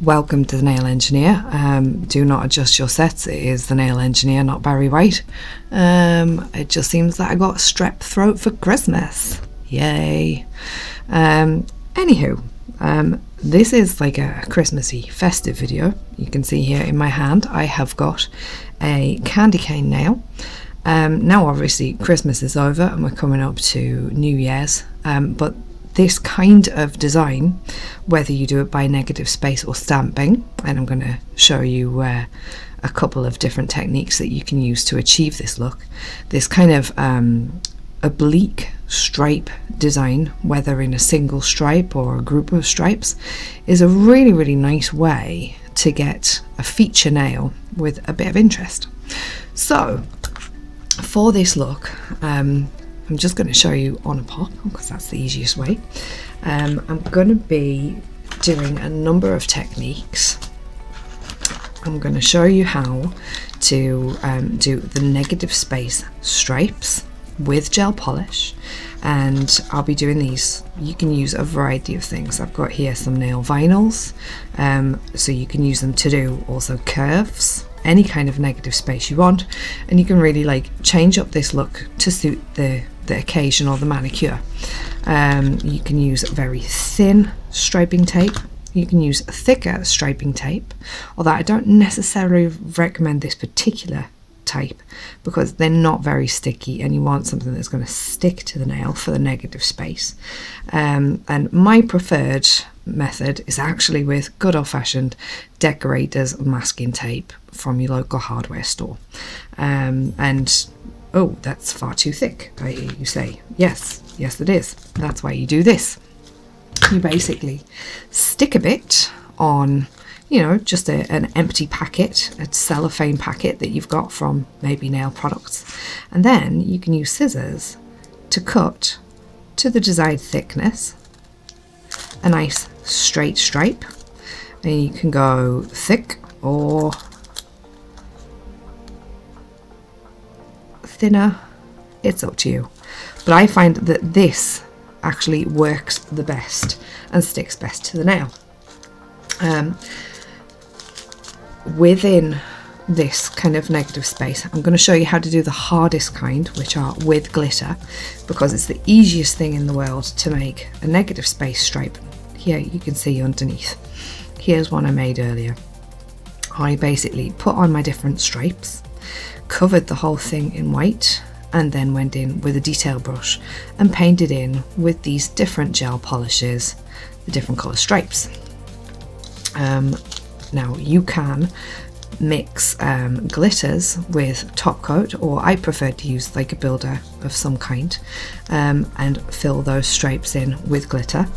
Welcome to the Nail Engineer. Do not adjust your sets. It is the Nail Engineer, not Barry White. It just seems that I got strep throat for Christmas. Yay. Anywho, this is like a Christmassy festive video. You can see here in my hand I have got a candy cane nail. Now obviously Christmas is over and we're coming up to New Year's, but this kind of design, whether you do it by negative space or stamping, and I'm going to show you a couple of different techniques that you can use to achieve this look, this kind of oblique stripe design, whether in a single stripe or a group of stripes, is a really nice way to get a feature nail with a bit of interest. So for this look, I'm just going to show you on a pop because that's the easiest way. I'm going to be doing a number of techniques. I'm going to show you how to do the negative space stripes with gel polish, and I'll be doing these. You can use a variety of things. I've got here some nail vinyls, so you can use them to do also curves, any kind of negative space you want, and you can really like change up this look to suit the occasion or the manicure. You can use very thin striping tape. You can use thicker striping tape, although I don't necessarily recommend this particular type because they're not very sticky and you want something that's going to stick to the nail for the negative space. And my preferred method is actually with good old-fashioned decorators masking tape from your local hardware store. And oh, that's far too thick, you say. Yes it is. That's why you do this. You basically stick a bit on, you know, just an empty packet, a cellophane packet that you've got from maybe nail products, and then you can use scissors to cut to the desired thickness a nice straight stripe, and you can go thick or thinner, it's up to you, but I find that this actually works the best and sticks best to the nail. Within this kind of negative space, I'm going to show you how to do the hardest kind, which are with glitter, because it's the easiest thing in the world to make a negative space stripe. Here you can see underneath. Here's one I made earlier. I basically put on my different stripes, covered the whole thing in white, and then went in with a detail brush and painted in with these different gel polishes the different colour stripes. Now you can mix glitters with top coat, or I prefer to use like a builder of some kind, and fill those stripes in with glitter.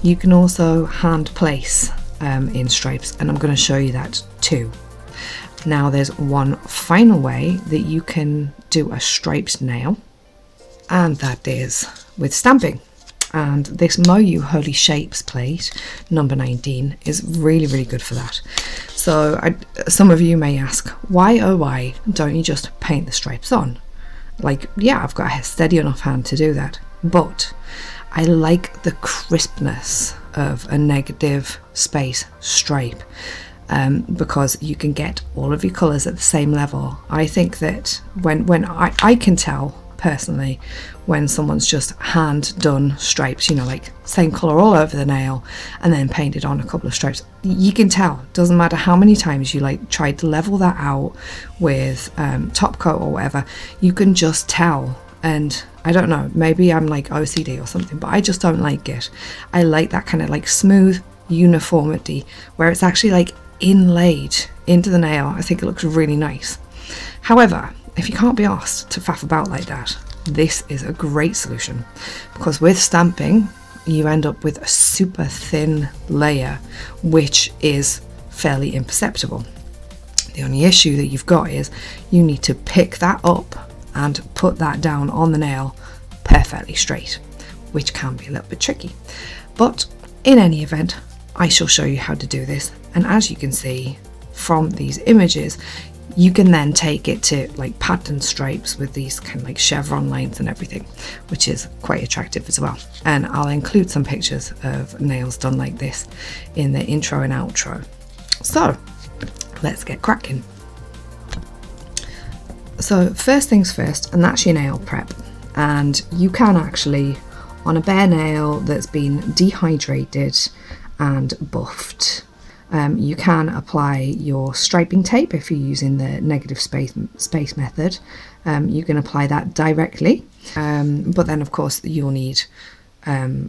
You can also hand place in stripes, and I'm going to show you that too. Now there's one final way that you can do a striped nail, and that is with stamping. And this Moyu Holy Shapes plate number 19 is really good for that. So some of you may ask, why oh why don't you just paint the stripes on? Like, yeah, I've got a steady enough hand to do that, but I like the crispness of a negative space stripe, because you can get all of your colours at the same level. I think that when I can tell personally when someone's just hand done stripes, you know, like same colour all over the nail and then painted on a couple of stripes, you can tell. Doesn't matter how many times you like tried to level that out with top coat or whatever, you can just tell. And I don't know, maybe I'm like OCD or something, but I just don't like it. I like that kind of like smooth uniformity where it's actually like inlaid into the nail. I think it looks really nice. However, if you can't be asked to faff about like that, this is a great solution, because with stamping you end up with a super thin layer which is fairly imperceptible. The only issue that you've got is you need to pick that up and put that down on the nail perfectly straight, which can be a little bit tricky. But in any event, I shall show you how to do this, and as you can see from these images, you can then take it to like pattern stripes with these kind of like chevron lines and everything, which is quite attractive as well. And I'll include some pictures of nails done like this in the intro and outro. So let's get cracking. So first things first, and that's your nail prep. And you can actually, on a bare nail that's been dehydrated and buffed, you can apply your striping tape if you're using the negative space method. You can apply that directly, but then of course you'll need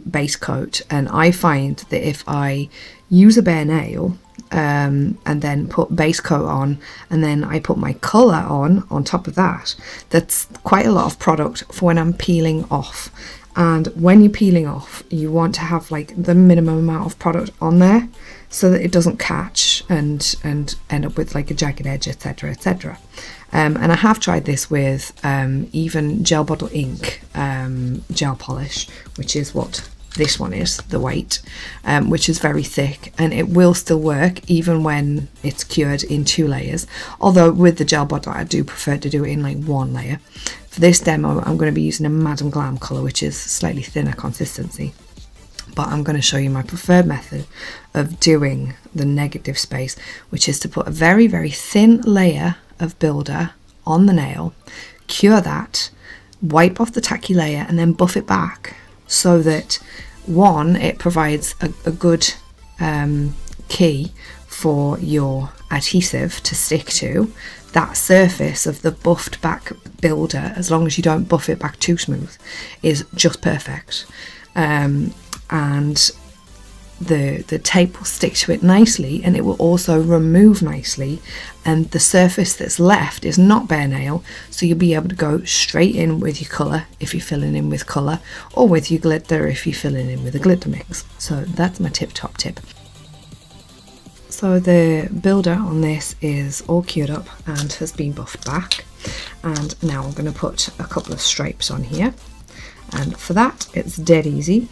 base coat. And I find that if I use a bare nail and then put base coat on, and then I put my colour on top of that, that's quite a lot of product for when I'm peeling off. And when you're peeling off, you want to have like the minimum amount of product on there so that it doesn't catch and end up with like a jagged edge, etc, etc. And I have tried this with even gel bottle ink gel polish, which is what this one is, the weight, which is very thick, and it will still work even when it's cured in 2 layers. Although with the gel bottle I do prefer to do it in like 1 layer. For this demo I'm going to be using a Madam Glam colour, which is slightly thinner consistency, but I'm going to show you my preferred method of doing the negative space, which is to put a very, very thin layer of builder on the nail, cure that, wipe off the tacky layer, and then buff it back, so that one, it provides a good key for your adhesive to stick to. That surface of the buffed back builder, as long as you don't buff it back too smooth, is just perfect. And the tape will stick to it nicely, and it will also remove nicely, and the surface that's left is not bare nail, so you'll be able to go straight in with your colour if you're filling in with colour, or with your glitter if you're filling in with a glitter mix. So that's my top tip. So the builder on this is all cured up and has been buffed back, and now I'm going to put a couple of stripes on here, and for that it's dead easy.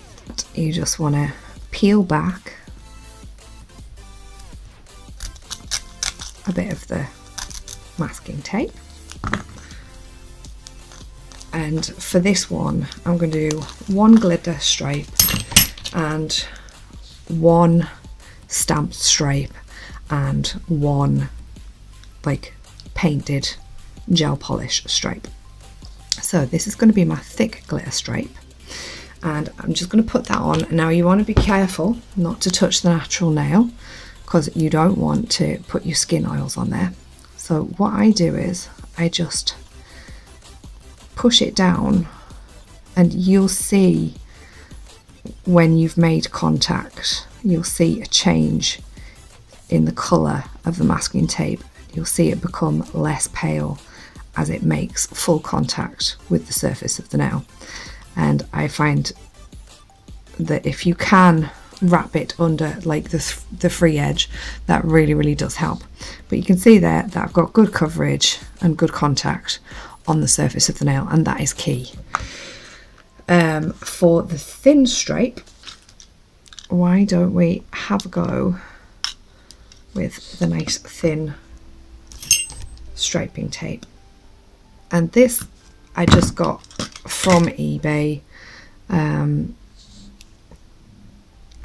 You just want to peel back a bit of the masking tape, and for this one I'm going to do 1 glitter stripe and 1 stamped stripe and 1 like painted gel polish stripe. So this is going to be my thick glitter stripe, and I'm just going to put that on. Now you want to be careful not to touch the natural nail, because you don't want to put your skin oils on there. So what I do is I just push it down, and you'll see when you've made contact, you'll see a change in the colour of the masking tape. You'll see it become less pale as it makes full contact with the surface of the nail. And I find that if you can wrap it under like the free edge, that really does help. But you can see there that I've got good coverage and good contact on the surface of the nail, and that is key. For the thin stripe, why don't we have a go with the nice thin striping tape? And this I just got from eBay, and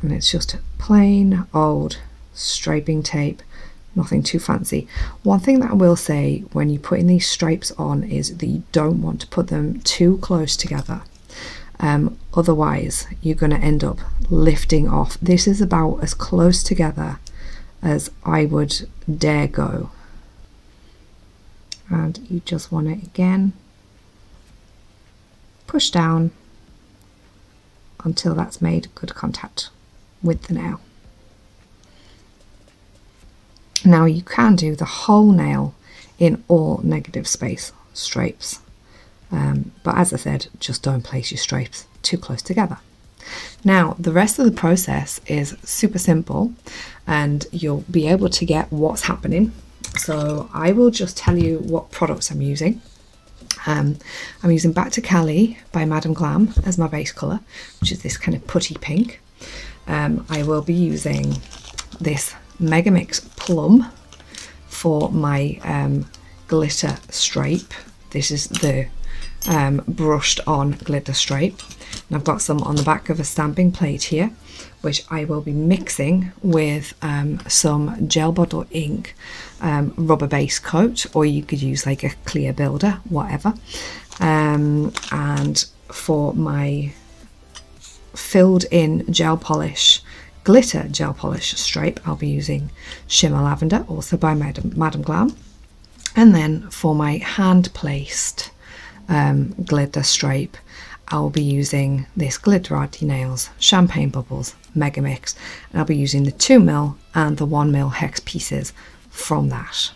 it's just plain old striping tape, nothing too fancy. One thing that I will say when you're putting these stripes on is that you don't want to put them too close together, otherwise you're going to end up lifting off. This is about as close together as I would dare go, and you just want to again push down until that's made good contact with the nail. Now you can do the whole nail in all negative space stripes, but as I said, just don't place your stripes too close together. Now the rest of the process is super simple, and you'll be able to get what's happening. So I will just tell you what products I'm using. I'm using Back to Cali by Madam Glam as my base colour, which is this kind of putty pink. I will be using this Megamix Plum for my glitter stripe. This is the brushed on glitter stripe. And I've got some on the back of a stamping plate here, which I will be mixing with some gel bottle ink, rubber base coat, or you could use like a clear builder, whatever. And for my filled in gel polish, glitter gel polish stripe, I'll be using Shimmer Lavender, also by Madam Glam. And then for my hand placed glitter stripe, I'll be using this Glitterarty Nails Champagne Bubbles Megamix, and I'll be using the 2mm and the 1mm hex pieces from that.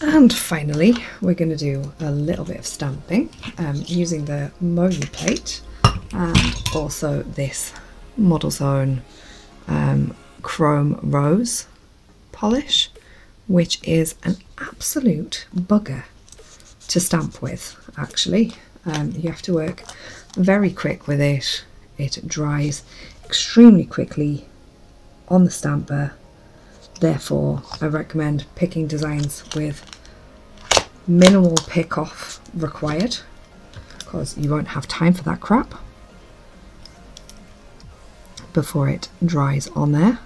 And finally, we're going to do a little bit of stamping using the Moly plate and also this Model Zone Chrome Rose polish, which is an absolute bugger to stamp with, actually. You have to work very quick with it. It dries extremely quickly on the stamper. Therefore, I recommend picking designs with minimal pick off required, because you won't have time for that crap before it dries on there,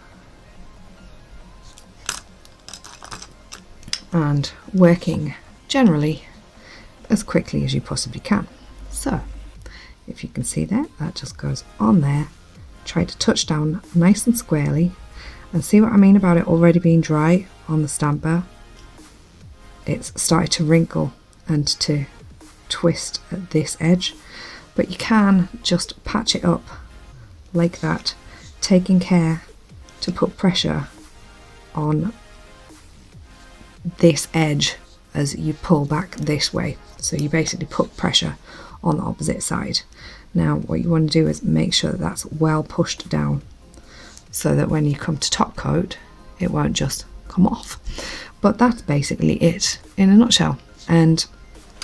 and working generally as quickly as you possibly can. So if you can see there, that just goes on there. Try to touch down nice and squarely, and see what I mean about it already being dry on the stamper. It's started to wrinkle and to twist at this edge, but you can just patch it up like that, taking care to put pressure on this edge as you pull back this way. So you basically put pressure on the opposite side. Now what you want to do is make sure that that's well pushed down, so that when you come to top coat it won't just come off. But that's basically it in a nutshell. And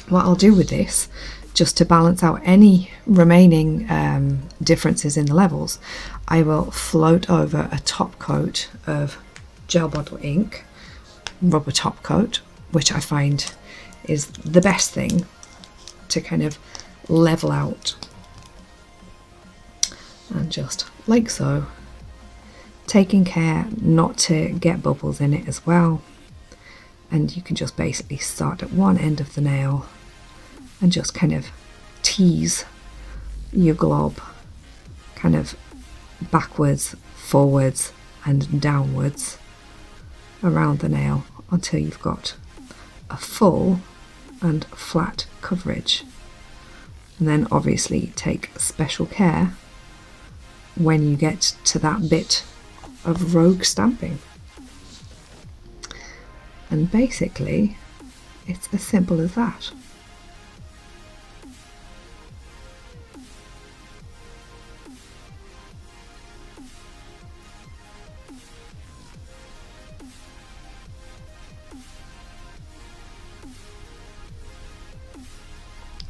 what I'll do with this, just to balance out any remaining differences in the levels, I will float over a top coat of gel bottle ink, rubber top coat, which I find is the best thing to kind of level out. And just like so, taking care not to get bubbles in it as well. And you can just basically start at one end of the nail and just kind of tease your glob kind of backwards, forwards and downwards around the nail until you've got a full and flat coverage. And then obviously take special care when you get to that bit of rogue stamping. And basically it's as simple as that.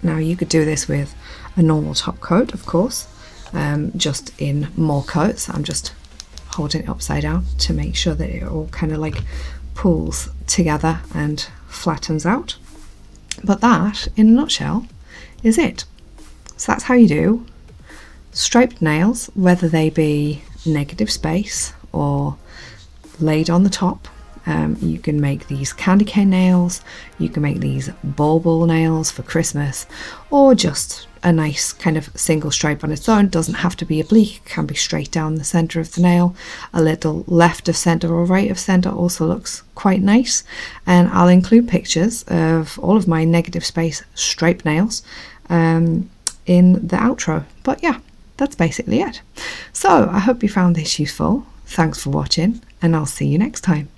Now you could do this with a normal top coat, of course, just in more coats. I'm just holding it upside down to make sure that it all kind of like pulls together and flattens out. But that, in a nutshell, is it. So that's how you do striped nails, whether they be negative space or laid on the top. You can make these candy cane nails, you can make these bauble nails for Christmas, or just a nice kind of single stripe on its own. Doesn't have to be oblique, it can be straight down the centre of the nail. A little left of centre or right of centre also looks quite nice. And I'll include pictures of all of my negative space stripe nails in the outro. But yeah, that's basically it. So I hope you found this useful. Thanks for watching, and I'll see you next time.